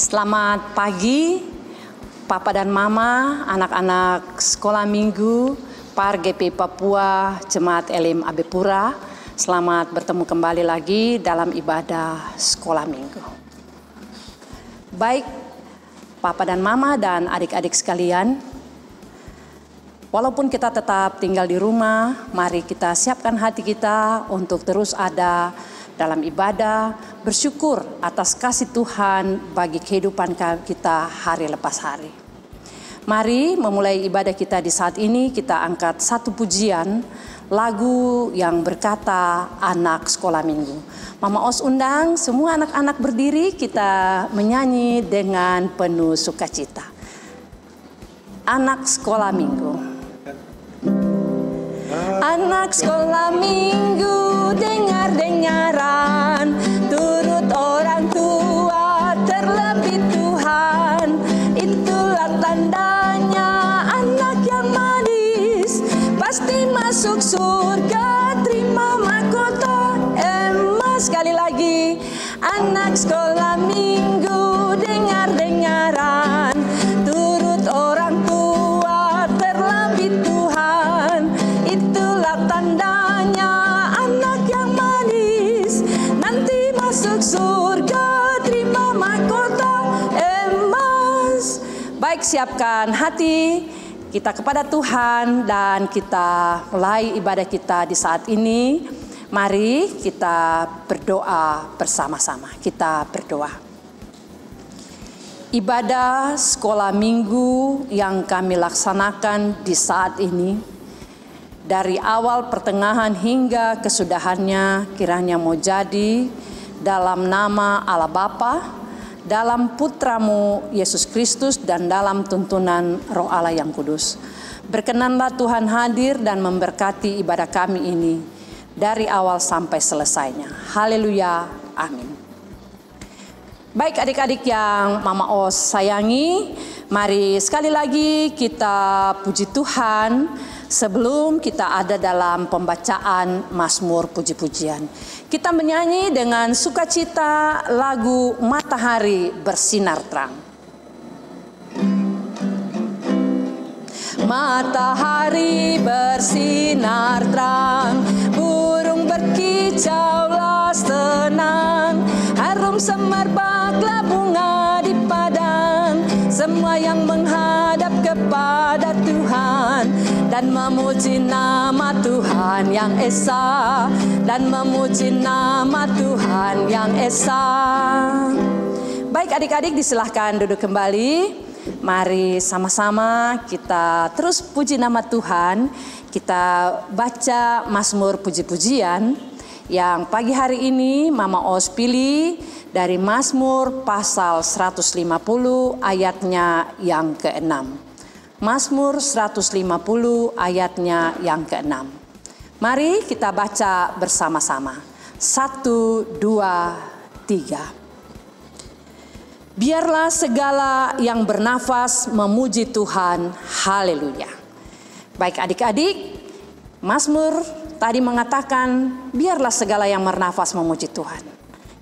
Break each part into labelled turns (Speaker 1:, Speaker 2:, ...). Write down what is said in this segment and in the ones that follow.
Speaker 1: Selamat pagi, Papa dan Mama, anak-anak sekolah minggu, PAR-GP Papua, Jemaat Elim Abepura. Selamat bertemu kembali lagi dalam ibadah sekolah minggu. Baik, Papa dan Mama dan adik-adik sekalian, walaupun kita tetap tinggal di rumah, mari kita siapkan hati kita untuk terus ada dalam ibadah, bersyukur atas kasih Tuhan bagi kehidupan kita hari lepas hari. Mari memulai ibadah kita di saat ini, kita angkat satu pujian, lagu yang berkata Anak Sekolah Minggu. Mama Os undang semua anak-anak berdiri, kita menyanyi dengan penuh sukacita. Anak Sekolah Minggu. Anak sekolah minggu, dengar-dengaran, turut orang tua, terlebih Tuhan. Itulah tandanya anak yang manis, pasti masuk surga, terima mahkota emas. Sekali lagi, anak sekolah minggu, dengar-dengaran, turut orang tua, terlebih Tuhan. Itulah tandanya anak yang manis, nanti masuk surga, terima mahkota emas. Baik, siapkan hati kita kepada Tuhan dan kita mulai ibadah kita di saat ini. Mari kita berdoa bersama-sama. Kita berdoa. Ibadah sekolah minggu yang kami laksanakan di saat ini, dari awal pertengahan hingga kesudahannya, kiranya mau jadi dalam nama Allah Bapa, dalam Putramu Yesus Kristus, dan dalam tuntunan Roh Allah yang kudus. Berkenanlah Tuhan hadir dan memberkati ibadah kami ini dari awal sampai selesainya. Haleluya, amin. Baik adik-adik yang Mama Os sayangi, mari sekali lagi kita puji Tuhan sebelum kita ada dalam pembacaan Mazmur puji-pujian. Kita menyanyi dengan sukacita lagu Matahari Bersinar Terang. Matahari bersinar terang, burung berkicaulah senang, harum semerbaklah bunga di padang, semua yang menghadap kepada Tuhan dan memuji nama Tuhan yang esa, dan memuji nama Tuhan yang esa. Baik adik-adik, disilahkan duduk kembali. Mari sama-sama kita terus puji nama Tuhan. Kita baca Mazmur puji-pujian yang pagi hari ini Mama Os pilih dari Mazmur pasal 150 ayatnya yang ke-6. Mazmur 150 ayatnya yang ke-6. Mari kita baca bersama-sama. 1, 2, 3. Biarlah segala yang bernafas memuji Tuhan. Haleluya. Baik adik-adik, Mazmur tadi mengatakan biarlah segala yang bernafas memuji Tuhan.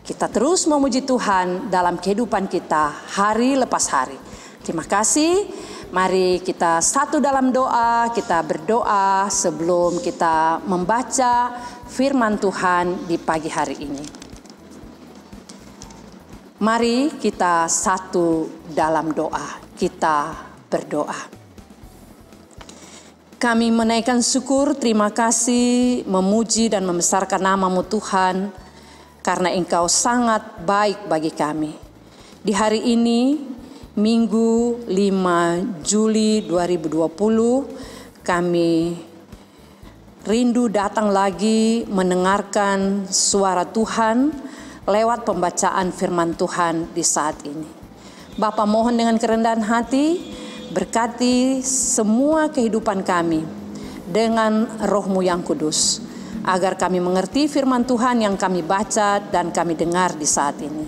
Speaker 1: Kita terus memuji Tuhan dalam kehidupan kita hari lepas hari. Terima kasih. Mari kita satu dalam doa, kita berdoa sebelum kita membaca firman Tuhan di pagi hari ini. Mari kita satu dalam doa, kita berdoa. Kami menaikkan syukur, terima kasih, memuji dan membesarkan nama-Mu Tuhan, karena Engkau sangat baik bagi kami. Di hari ini, Minggu 5 Juli 2020, kami rindu datang lagi mendengarkan suara Tuhan lewat pembacaan firman Tuhan di saat ini. Bapa, mohon dengan kerendahan hati, berkati semua kehidupan kami dengan Roh-Mu yang kudus, agar kami mengerti firman Tuhan yang kami baca dan kami dengar di saat ini.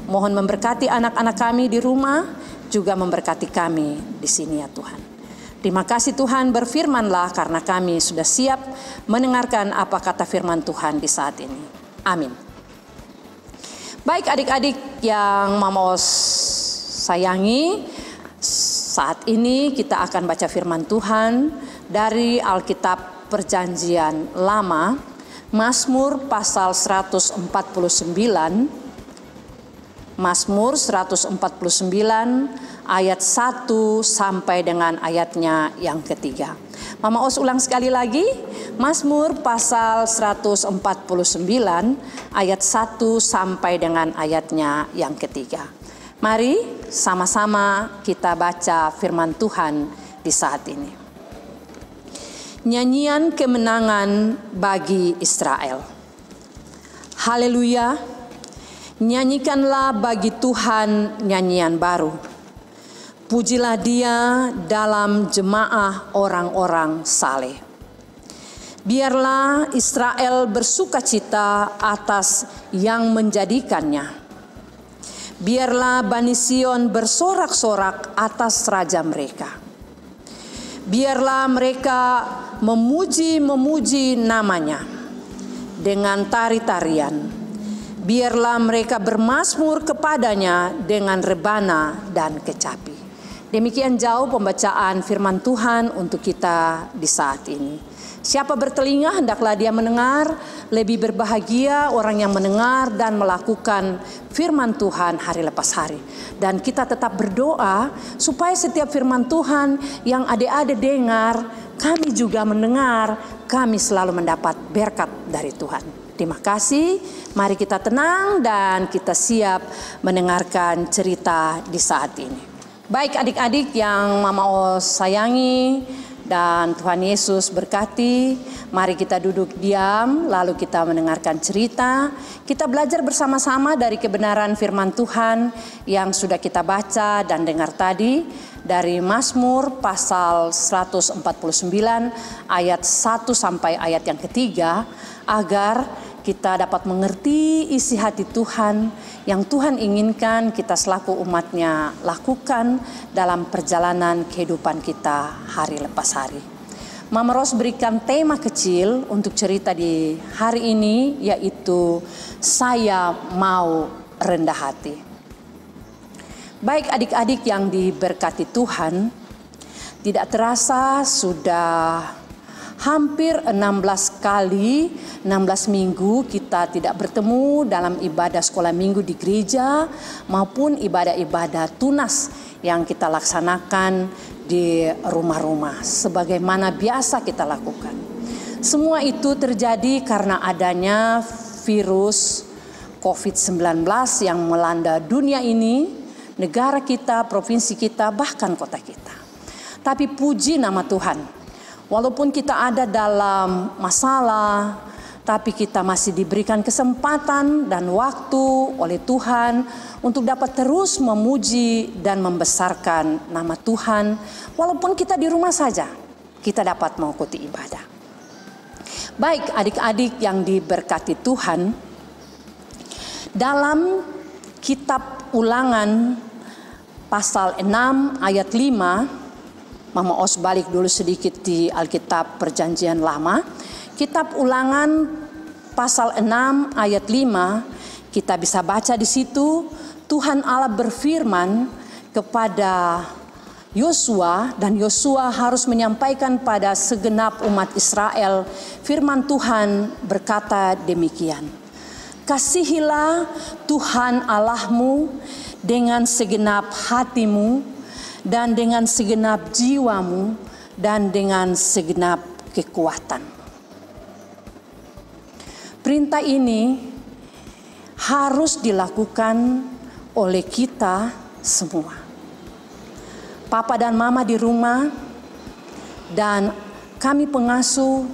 Speaker 1: Mohon memberkati anak-anak kami di rumah, juga memberkati kami di sini ya Tuhan. Terima kasih Tuhan, berfirmanlah karena kami sudah siap mendengarkan apa kata firman Tuhan di saat ini. Amin. Baik adik-adik yang Mama Os sayangi, saat ini kita akan baca firman Tuhan dari Alkitab Perjanjian Lama, Mazmur pasal 149, Mazmur 149 ayat 1 sampai dengan ayatnya yang ketiga. Mama Os ulang sekali lagi, Mazmur pasal 149 ayat 1 sampai dengan ayatnya yang ketiga. Mari sama-sama kita baca firman Tuhan di saat ini. Nyanyian kemenangan bagi Israel. Haleluya, nyanyikanlah bagi Tuhan nyanyian baru. Pujilah Dia dalam jemaah orang-orang saleh. Biarlah Israel bersukacita atas yang menjadikannya. Biarlah Bani Sion bersorak-sorak atas raja mereka. Biarlah mereka memuji-memuji namanya dengan tari-tarian. Biarlah mereka bermazmur kepadanya dengan rebana dan kecapi. Demikian jauh pembacaan firman Tuhan untuk kita di saat ini. Siapa bertelinga hendaklah dia mendengar. Lebih berbahagia orang yang mendengar dan melakukan firman Tuhan hari lepas hari. Dan kita tetap berdoa supaya setiap firman Tuhan yang adik-adik dengar, kami juga mendengar, kami selalu mendapat berkat dari Tuhan. Terima kasih. Mari kita tenang dan kita siap mendengarkan cerita di saat ini. Baik adik-adik yang Mama Os sayangi dan Tuhan Yesus berkati, mari kita duduk diam lalu kita mendengarkan cerita. Kita belajar bersama-sama dari kebenaran firman Tuhan yang sudah kita baca dan dengar tadi dari Mazmur pasal 149 ayat 1 sampai ayat yang ketiga, agar kita dapat mengerti isi hati Tuhan yang Tuhan inginkan kita selaku umatnya lakukan dalam perjalanan kehidupan kita hari lepas hari. Mama Ros berikan tema kecil untuk cerita di hari ini, yaitu saya mau rendah hati. Baik adik-adik yang diberkati Tuhan, tidak terasa sudah hampir 16 minggu kita tidak bertemu dalam ibadah sekolah minggu di gereja maupun ibadah-ibadah tunas yang kita laksanakan di rumah-rumah sebagaimana biasa kita lakukan. Semua itu terjadi karena adanya virus COVID-19 yang melanda dunia ini, negara kita, provinsi kita, bahkan kota kita. Tapi puji nama Tuhan. Walaupun kita ada dalam masalah, tapi kita masih diberikan kesempatan dan waktu oleh Tuhan untuk dapat terus memuji dan membesarkan nama Tuhan. Walaupun kita di rumah saja, kita dapat mengikuti ibadah. Baik adik-adik yang diberkati Tuhan, dalam kitab Ulangan pasal 6 ayat 5, Mama Os balik dulu sedikit di Alkitab Perjanjian Lama. Kitab Ulangan pasal 6 ayat 5, kita bisa baca di situ Tuhan Allah berfirman kepada Yosua, dan Yosua harus menyampaikan pada segenap umat Israel. Firman Tuhan berkata demikian. Kasihilah Tuhan Allahmu dengan segenap hatimu dan dengan segenap jiwamu dan dengan segenap kekuatan. Perintah ini harus dilakukan oleh kita semua. Papa dan mama di rumah dan kami pengasuh,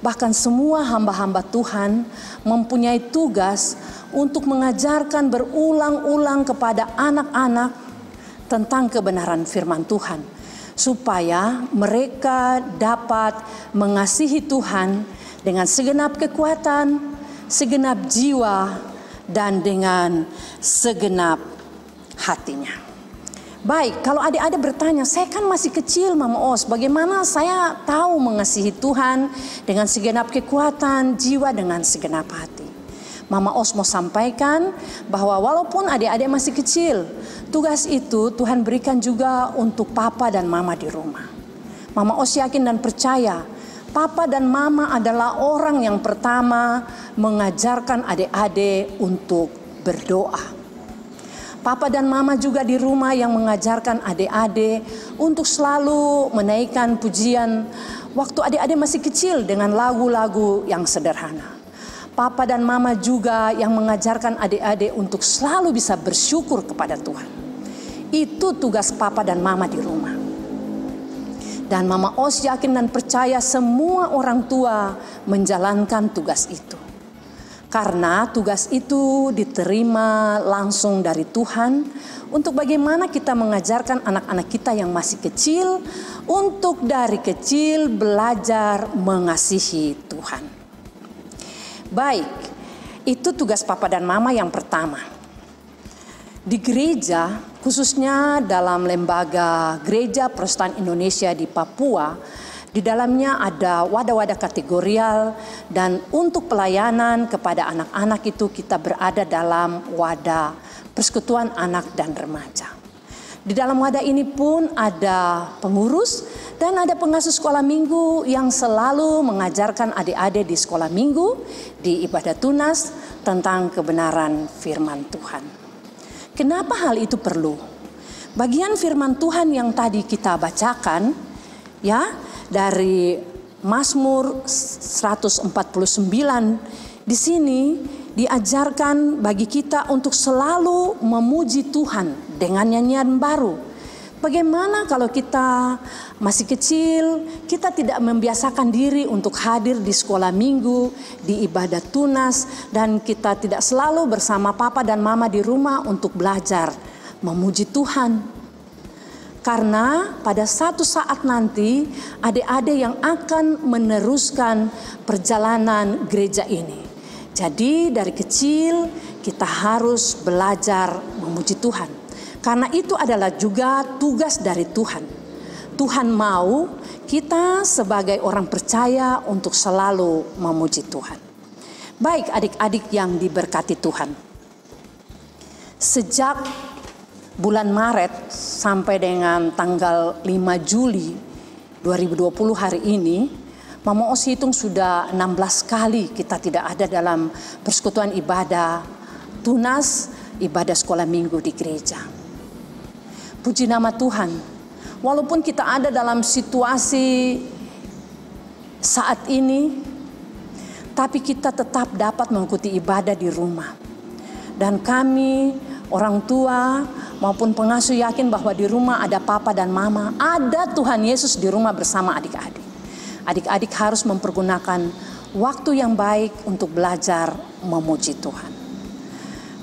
Speaker 1: bahkan semua hamba-hamba Tuhan mempunyai tugas untuk mengajarkan berulang-ulang kepada anak-anak tentang kebenaran firman Tuhan, supaya mereka dapat mengasihi Tuhan dengan segenap kekuatan, segenap jiwa, dan dengan segenap hatinya. Baik, kalau adik-adik bertanya, saya kan masih kecil Mama Os, bagaimana saya tahu mengasihi Tuhan dengan segenap kekuatan, jiwa, dengan segenap hati? Mama Os mau sampaikan bahwa walaupun adik-adik masih kecil, tugas itu Tuhan berikan juga untuk papa dan mama di rumah. Mama Os yakin dan percaya, papa dan mama adalah orang yang pertama mengajarkan adik-adik untuk berdoa. Papa dan mama juga di rumah yang mengajarkan adik-adik untuk selalu menaikkan pujian waktu adik-adik masih kecil dengan lagu-lagu yang sederhana. Papa dan mama juga yang mengajarkan adik-adik untuk selalu bisa bersyukur kepada Tuhan. Itu tugas papa dan mama di rumah. Dan Mama Os yakin dan percaya semua orang tua menjalankan tugas itu. Karena tugas itu diterima langsung dari Tuhan untuk bagaimana kita mengajarkan anak-anak kita yang masih kecil untuk dari kecil belajar mengasihi Tuhan. Baik, itu tugas papa dan mama yang pertama. Di gereja, khususnya dalam lembaga Gereja Protestan Indonesia di Papua, di dalamnya ada wadah-wadah kategorial, dan untuk pelayanan kepada anak-anak itu kita berada dalam wadah persekutuan anak dan remaja. Di dalam wadah ini pun ada pengurus dan ada pengasuh sekolah minggu yang selalu mengajarkan adik-adik di sekolah minggu, di ibadah tunas tentang kebenaran firman Tuhan. Kenapa hal itu perlu? Bagian firman Tuhan yang tadi kita bacakan, ya, dari Mazmur 149 di sini diajarkan bagi kita untuk selalu memuji Tuhan dengan nyanyian baru. Bagaimana kalau kita masih kecil, kita tidak membiasakan diri untuk hadir di sekolah minggu, di ibadah tunas, dan kita tidak selalu bersama papa dan mama di rumah untuk belajar memuji Tuhan. Karena pada satu saat nanti adik-adik yang akan meneruskan perjalanan gereja ini. Jadi dari kecil kita harus belajar memuji Tuhan. Karena itu adalah juga tugas dari Tuhan. Tuhan mau kita sebagai orang percaya untuk selalu memuji Tuhan. Baik adik-adik yang diberkati Tuhan. Sejak bulan Maret sampai dengan tanggal 5 Juli 2020 hari ini, Mama Os hitung sudah 16 kali kita tidak ada dalam persekutuan ibadah tunas, ibadah sekolah minggu di gereja. Puji nama Tuhan, walaupun kita ada dalam situasi saat ini, tapi kita tetap dapat mengikuti ibadah di rumah. Dan kami, orang tua maupun pengasuh yakin bahwa di rumah ada papa dan mama, ada Tuhan Yesus di rumah bersama adik-adik. Adik-adik harus mempergunakan waktu yang baik untuk belajar memuji Tuhan.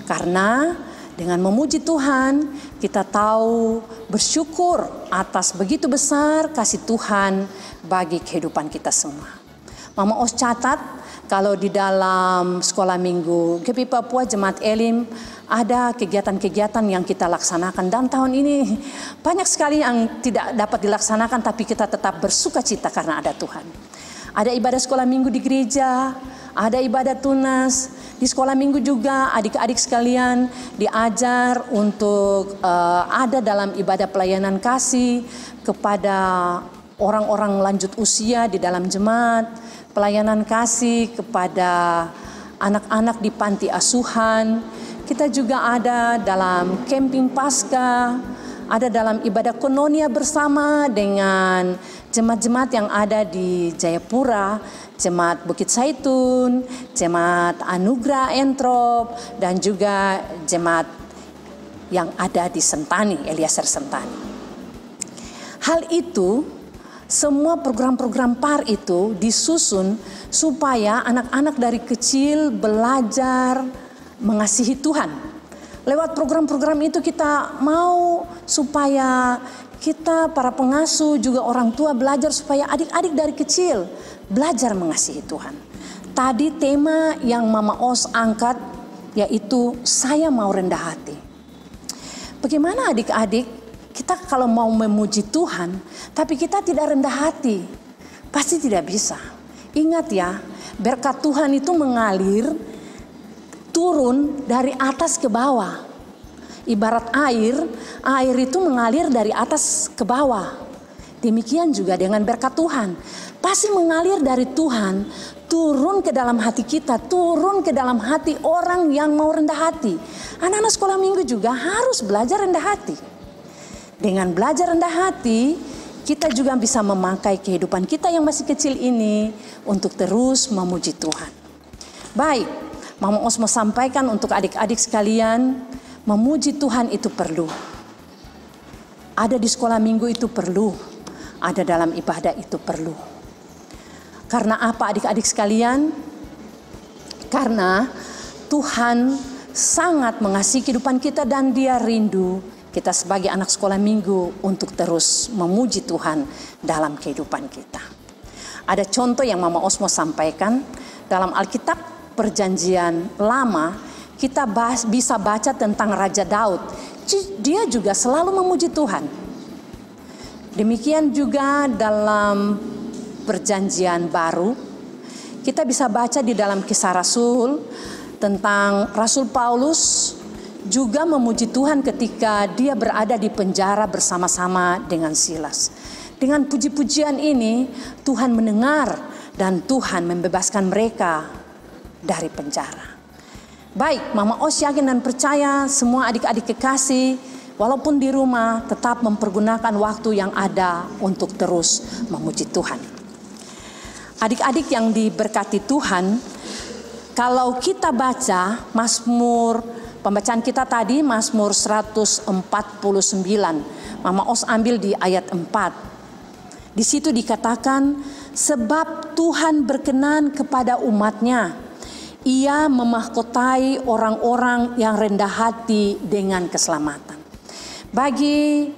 Speaker 1: Karena dengan memuji Tuhan, kita tahu bersyukur atas begitu besar kasih Tuhan bagi kehidupan kita semua. Mama Os catat, kalau di dalam sekolah minggu GPI Papua Jemaat Elim ada kegiatan-kegiatan yang kita laksanakan, dan tahun ini banyak sekali yang tidak dapat dilaksanakan, tapi kita tetap bersuka cita karena ada Tuhan. Ada ibadah sekolah minggu di gereja, ada ibadah tunas. Di sekolah minggu juga adik-adik sekalian diajar untuk ada dalam ibadah pelayanan kasih kepada orang-orang lanjut usia di dalam jemaat, pelayanan kasih kepada anak-anak di panti asuhan. Kita juga ada dalam camping pasca, ada dalam ibadah kononia bersama dengan jemaat-jemaat yang ada di Jayapura, Jemaat Bukit Saitun, Jemaat Anugerah Entrop, dan juga jemaat yang ada di Sentani, Eliezer Sentani. Hal itu, semua program-program PAR itu disusun supaya anak-anak dari kecil belajar mengasihi Tuhan. Lewat program-program itu kita mau supaya kita para pengasuh juga orang tua belajar supaya adik-adik dari kecil belajar mengasihi Tuhan. Tadi tema yang Mama Os angkat yaitu saya mau rendah hati. Bagaimana adik-adik kita kalau mau memuji Tuhan tapi kita tidak rendah hati? Pasti tidak bisa. Ingat ya, berkat Tuhan itu mengalir turun dari atas ke bawah. Ibarat air itu mengalir dari atas ke bawah. Demikian juga dengan berkat Tuhan. Pasti mengalir dari Tuhan, turun ke dalam hati kita, turun ke dalam hati orang yang mau rendah hati. Anak-anak sekolah minggu juga harus belajar rendah hati. Dengan belajar rendah hati, kita juga bisa memakai kehidupan kita yang masih kecil ini untuk terus memuji Tuhan. Baik, Mama Os mau sampaikan untuk adik-adik sekalian, memuji Tuhan itu perlu. Ada di sekolah minggu itu perlu, ada dalam ibadah itu perlu. Karena apa adik-adik sekalian? Karena Tuhan sangat mengasihi kehidupan kita dan Dia rindu kita sebagai anak sekolah minggu untuk terus memuji Tuhan dalam kehidupan kita. Ada contoh yang Mama Os mau sampaikan dalam Alkitab Perjanjian Lama, kita bisa baca tentang Raja Daud. Dia juga selalu memuji Tuhan. Demikian juga dalam Perjanjian Baru, kita bisa baca di dalam Kisah Rasul tentang Rasul Paulus juga memuji Tuhan ketika dia berada di penjara bersama-sama dengan Silas. Dengan puji-pujian ini Tuhan mendengar dan Tuhan membebaskan mereka dari penjara. Baik, Mama Os yakin dan percaya semua adik-adik kekasih walaupun di rumah tetap mempergunakan waktu yang ada untuk terus memuji Tuhan. Adik-adik yang diberkati Tuhan, kalau kita baca Mazmur, pembacaan kita tadi Mazmur 149, Mama Os ambil di ayat 4. Di situ dikatakan, sebab Tuhan berkenan kepada umatnya, Ia memahkotai orang-orang yang rendah hati dengan keselamatan. Bagi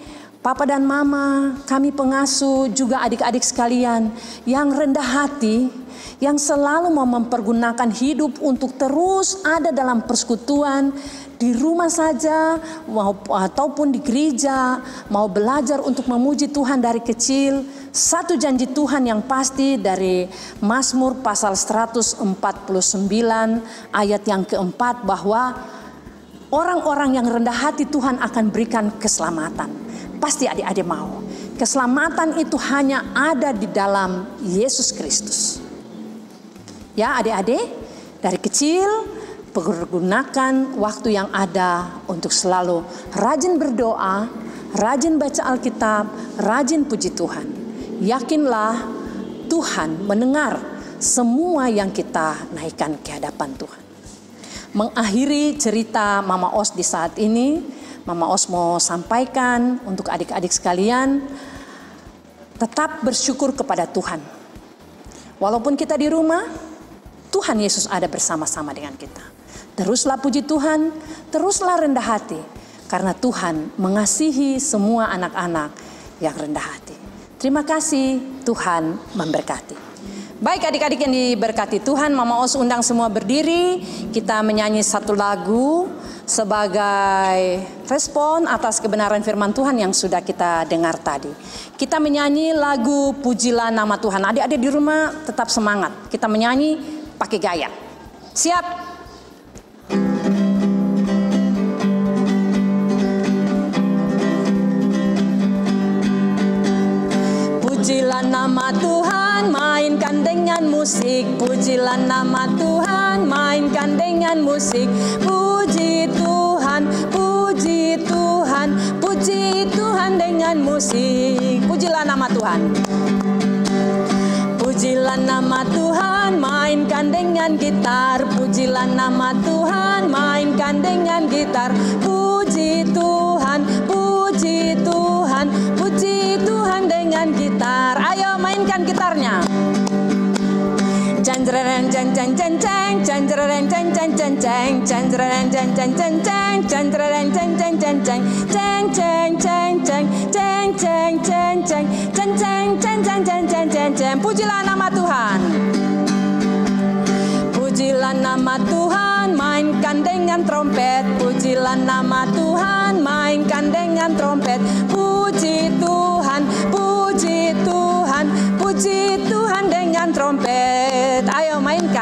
Speaker 1: Papa dan Mama, kami pengasuh, juga adik-adik sekalian yang rendah hati, yang selalu mau mempergunakan hidup untuk terus ada dalam persekutuan, di rumah saja ataupun di gereja, mau belajar untuk memuji Tuhan dari kecil. Satu janji Tuhan yang pasti dari Mazmur pasal 149 ayat yang keempat, bahwa orang-orang yang rendah hati Tuhan akan berikan keselamatan. Pasti adik-adik mau. Keselamatan itu hanya ada di dalam Yesus Kristus. Ya adik-adik, dari kecil pergunakan waktu yang ada untuk selalu rajin berdoa, rajin baca Alkitab, rajin puji Tuhan. Yakinlah Tuhan mendengar semua yang kita naikkan ke hadapan Tuhan. Mengakhiri cerita Mama Os di saat ini, Mama Os mau sampaikan untuk adik-adik sekalian, tetap bersyukur kepada Tuhan. Walaupun kita di rumah, Tuhan Yesus ada bersama-sama dengan kita. Teruslah puji Tuhan, teruslah rendah hati, karena Tuhan mengasihi semua anak-anak yang rendah hati. Terima kasih, Tuhan memberkati. Baik adik-adik yang diberkati Tuhan, Mama Os undang semua berdiri. Kita menyanyi satu lagu sebagai respon atas kebenaran firman Tuhan yang sudah kita dengar tadi. Kita menyanyi lagu Pujilah Nama Tuhan. Adik-adik di rumah tetap semangat. Kita menyanyi pakai gaya. Siap? Pujilah nama Tuhan, mainkan dengan musik. Pujilah nama Tuhan, mainkan dengan musik. Puji Tuhan, puji Tuhan, puji Tuhan dengan musik. Pujilah nama Tuhan. Pujilah nama Tuhan, mainkan dengan gitar. Pujilah nama Tuhan, mainkan dengan gitar. Puji Tuhan, puji Tuhan, puji Tuhan dengan gitar. Ayo mainkan gitarnya. Janjreng jang jang jang jang, janjreng jang jang jang jang, janjreng jang jang jang jang, janjreng jang jang jang jang, jang jang jang jang, jang jang jang jang, jang jang jang jang jang jang jang jang. Pujilah nama Tuhan. Pujilah nama Tuhan, mainkan dengan trompet. Pujilah nama Tuhan, mainkan dengan trompet. Puji Tuhan, puji Tuhan, puji Tuhan dengan trompet. Ayo mainkan.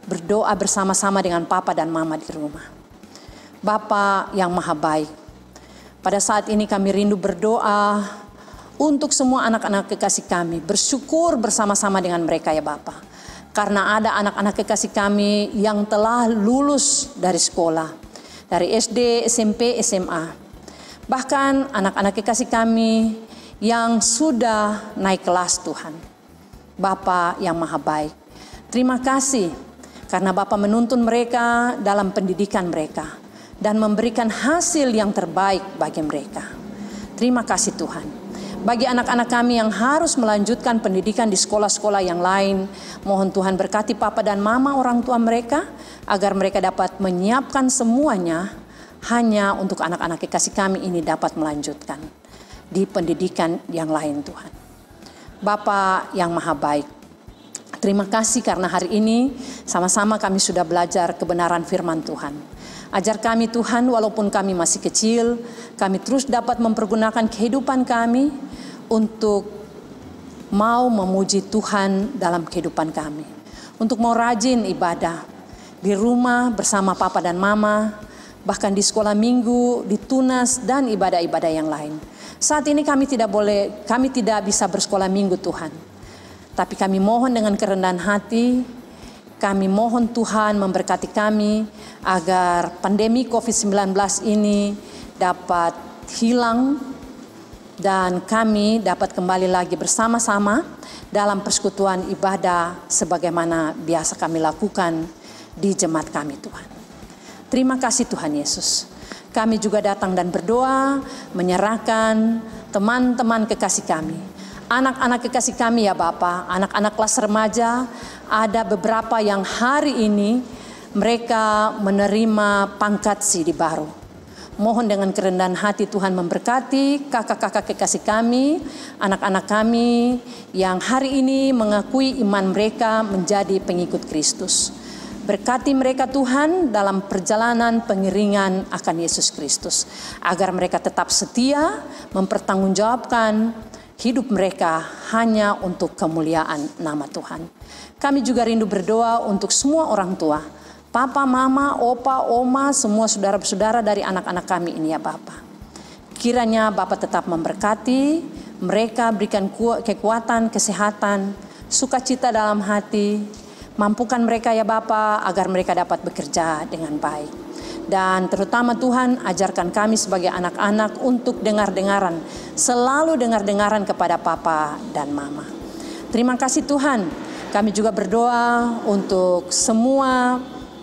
Speaker 1: berdoa bersama-sama dengan Papa dan Mama di rumah. Bapa yang Maha Baik, pada saat ini kami rindu berdoa untuk semua anak-anak kekasih kami, bersyukur bersama-sama dengan mereka ya Bapa. Karena ada anak-anak kekasih kami yang telah lulus dari sekolah, dari SD, SMP, SMA. Bahkan anak-anak kekasih kami yang sudah naik kelas Tuhan. Bapa yang Maha Baik, terima kasih karena Bapa menuntun mereka dalam pendidikan mereka dan memberikan hasil yang terbaik bagi mereka. Terima kasih Tuhan. Bagi anak-anak kami yang harus melanjutkan pendidikan di sekolah-sekolah yang lain, mohon Tuhan berkati Papa dan Mama orang tua mereka, agar mereka dapat menyiapkan semuanya hanya untuk anak-anak kekasih kami ini dapat melanjutkan di pendidikan yang lain Tuhan. Bapa yang Maha Baik, terima kasih karena hari ini sama-sama kami sudah belajar kebenaran firman Tuhan. Ajar kami Tuhan, walaupun kami masih kecil, kami terus dapat mempergunakan kehidupan kami untuk mau memuji Tuhan dalam kehidupan kami. Untuk mau rajin ibadah di rumah bersama Papa dan Mama, bahkan di sekolah minggu, di tunas dan ibadah-ibadah yang lain. Saat ini kami tidak bisa bersekolah minggu Tuhan. Tapi kami mohon dengan kerendahan hati, kami mohon Tuhan memberkati kami agar pandemi COVID-19 ini dapat hilang dan kami dapat kembali lagi bersama-sama dalam persekutuan ibadah sebagaimana biasa kami lakukan di jemaat kami Tuhan. Terima kasih Tuhan Yesus. Kami juga datang dan berdoa menyerahkan teman-teman kekasih kami, anak-anak kekasih kami ya Bapa, anak-anak kelas remaja. Ada beberapa yang hari ini mereka menerima pangkat sidi baru. Mohon dengan kerendahan hati Tuhan memberkati kakak-kakak kekasih kami, anak-anak kami yang hari ini mengakui iman mereka menjadi pengikut Kristus. Berkati mereka Tuhan dalam perjalanan pengiringan akan Yesus Kristus, agar mereka tetap setia mempertanggungjawabkan hidup mereka hanya untuk kemuliaan nama Tuhan. Kami juga rindu berdoa untuk semua orang tua, Papa, Mama, Opa, Oma, semua saudara-saudara dari anak-anak kami ini ya Bapa. Kiranya Bapa tetap memberkati mereka, berikan kekuatan, kesehatan, sukacita dalam hati. Mampukan mereka ya Bapa agar mereka dapat bekerja dengan baik. Dan terutama Tuhan, ajarkan kami sebagai anak-anak untuk dengar-dengaran, selalu dengar-dengaran kepada Papa dan Mama. Terima kasih Tuhan. Kami juga berdoa untuk semua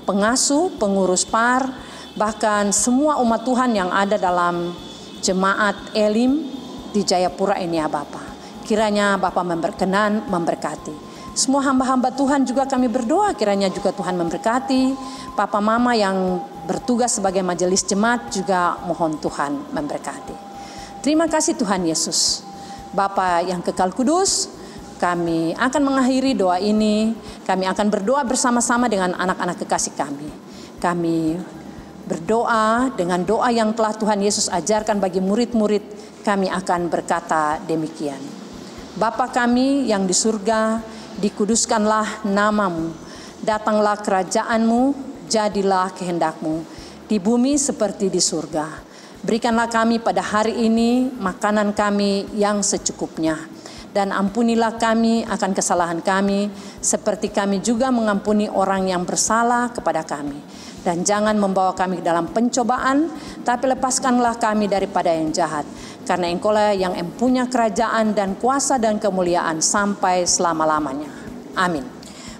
Speaker 1: pengasuh, pengurus PAR, bahkan semua umat Tuhan yang ada dalam jemaat Elim di Jayapura ini ya Bapa. Kiranya Bapa berkenan memberkati. Semua hamba-hamba Tuhan juga kami berdoa kiranya juga Tuhan memberkati. Papa Mama yang bertugas sebagai majelis jemaat juga mohon Tuhan memberkati. Terima kasih Tuhan Yesus. Bapa yang kekal kudus, kami akan mengakhiri doa ini. Kami akan berdoa bersama-sama dengan anak-anak kekasih kami. Kami berdoa dengan doa yang telah Tuhan Yesus ajarkan bagi murid-murid. Kami akan berkata demikian. Bapa kami yang di surga, dikuduskanlah namamu, datanglah kerajaanmu, jadilah kehendakmu, di bumi seperti di surga. Berikanlah kami pada hari ini makanan kami yang secukupnya, dan ampunilah kami akan kesalahan kami, seperti kami juga mengampuni orang yang bersalah kepada kami. Dan jangan membawa kami dalam pencobaan, tapi lepaskanlah kami daripada yang jahat. Karena Engkaulah yang mempunyai kerajaan dan kuasa dan kemuliaan sampai selama-lamanya. Amin.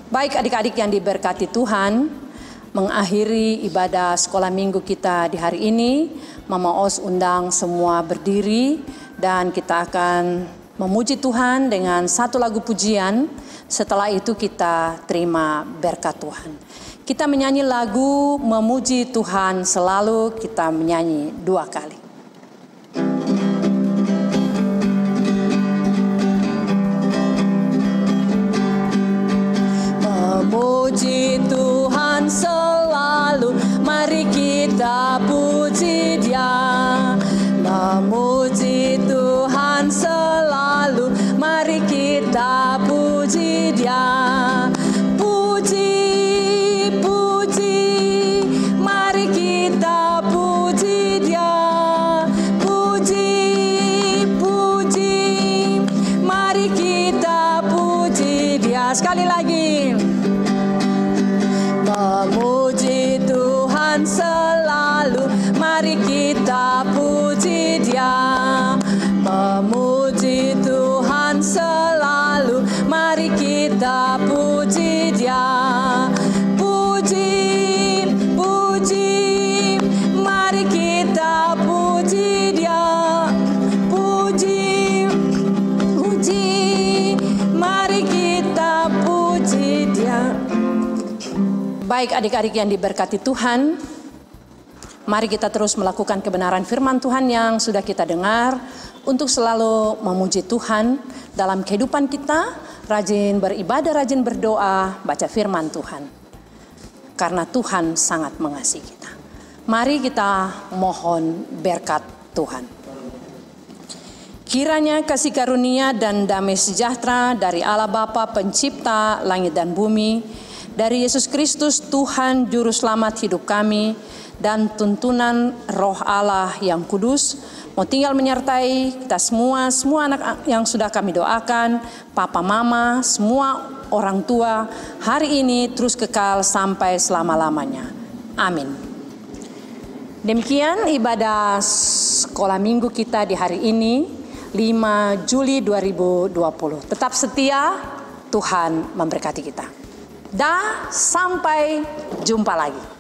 Speaker 1: Baik adik-adik yang diberkati Tuhan, mengakhiri ibadah sekolah minggu kita di hari ini, Mama Os undang semua berdiri dan kita akan memuji Tuhan dengan satu lagu pujian. Setelah itu kita terima berkat Tuhan. Kita menyanyi lagu Memuji Tuhan Selalu, kita menyanyi 2 kali. Memuji Tuhan selalu, mari kita puji Dia. Memuji Tuhan selalu, mari kita puji Dia. Puji Baik adik-adik yang diberkati Tuhan, mari kita terus melakukan kebenaran firman Tuhan yang sudah kita dengar untuk selalu memuji Tuhan dalam kehidupan kita, rajin beribadah, rajin berdoa, baca firman Tuhan. Karena Tuhan sangat mengasihi kita. Mari kita mohon berkat Tuhan. Kiranya kasih karunia dan damai sejahtera dari Allah Bapa Pencipta langit dan bumi, dari Yesus Kristus Tuhan Juru Selamat hidup kami, dan tuntunan Roh Allah yang kudus mau tinggal menyertai kita semua anak yang sudah kami doakan, papa mama, semua orang tua hari ini terus kekal sampai selama-lamanya. Amin. Demikian ibadah sekolah minggu kita di hari ini, 5 Juli 2020. Tetap setia, Tuhan memberkati kita. Sampai jumpa lagi.